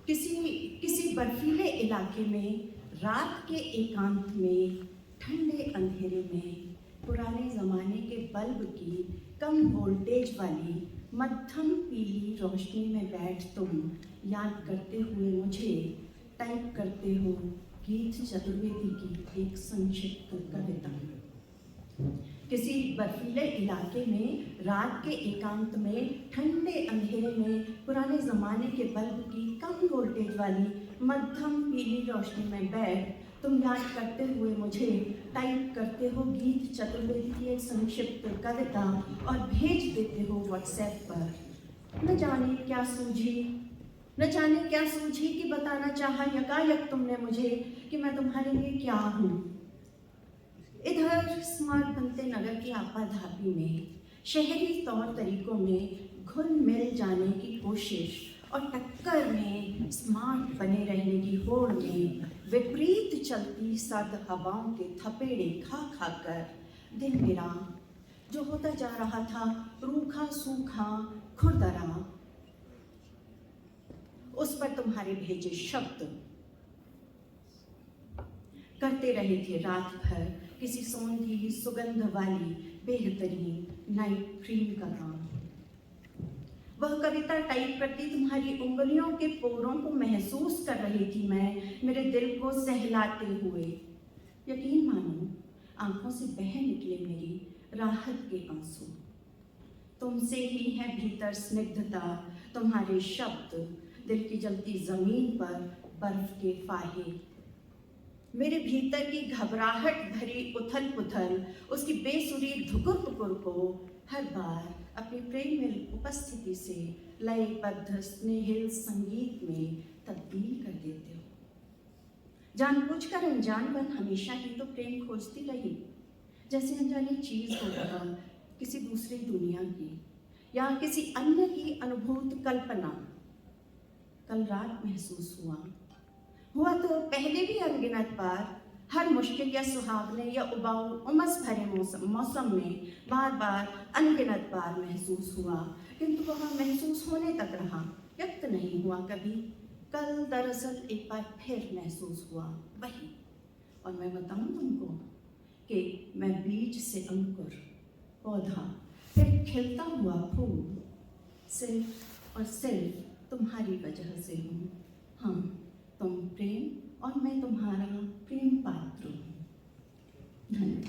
किसी किसी बर्फीले इलाके में रात के एकांत में ठंडे अंधेरे में पुराने ज़माने के बल्ब की कम वोल्टेज वाली मध्यम पीली रोशनी में बैठ तुम याद करते हुए मुझे टाइप करते हो गीत चतुर्वेदी की एक संक्षिप्त कविता। किसी बर्फीले इलाके में रात के एकांत में ठंडे अंधेरे में पुराने ज़माने के बल्ब की कम वोल्टेज वाली मध्यम पीली रोशनी में बैठ तुम याद करते हुए मुझे टाइप करते हो गीत चतुर्वेदी की एक संक्षिप्त कविता और भेज देते हो व्हाट्सएप पर। न जाने क्या सूझी कि बताना चाहा यकायक तुमने मुझे कि मैं तुम्हारे लिए क्या हूँ। इधर स्मार्ट बनते नगर की आपाधापी में शहरी तौर तरीकों में घुल मिल जाने की कोशिश और टक्कर में स्मार्ट बने रहने की होड़ में विपरीत चलती सर्द हवाओं के थपेड़े खा खा कर दिन मेरा जो होता जा रहा था रूखा सूखा खुरदरा, उस पर तुम्हारे भेजे शब्द करते रहे थे रात भर किसी सौंधी सुगंध वाली बेहतरीन नाइट क्रीम का काम। वह कविता टाइप करती तुम्हारी उंगलियों के पोरों को महसूस कर रही थी मैं, मेरे दिल को सहलाते हुए। यकीन मानो आंखों से बह निकले मेरी राहत के आंसू। तुमसे ही है भीतर स्निग्धता, तुम्हारे शब्द दिल की जलती जमीन पर बर्फ के फाहे। मेरे भीतर की घबराहट भरी उथल पुथल, उसकी बेसुरी धुकुर पुकुर को हर बार अपनी प्रेम में उपस्थिति से लयबद्ध स्नेहिल संगीत में तब्दील कर देते हो। जानबूझकर अनजान बन हमेशा ही तो प्रेम खोजती रही, जैसे अनजानी चीज हो रहा किसी दूसरी दुनिया की या किसी अन्य की अनुभूत कल्पना। कल रात महसूस हुआ तो पहले भी अनगिनत बार, हर मुश्किल या सुहावने या उबाऊ उमस भरे मौसम में बार बार अनगिनत बार महसूस हुआ, किंतु वह महसूस होने तक रहा, व्यक्त नहीं हुआ कभी। कल दरअसल एक बार फिर महसूस हुआ वही। और मैं बताऊं तुमको कि मैं बीज से अंकुर, पौधा, फिर खिलता हुआ फूल सिर्फ और सिर्फ तुम्हारी वजह से हूँ। हाँ, तुम प्रेम और मैं तुम्हारा प्रेम पात्र हूँ। धन्यवाद।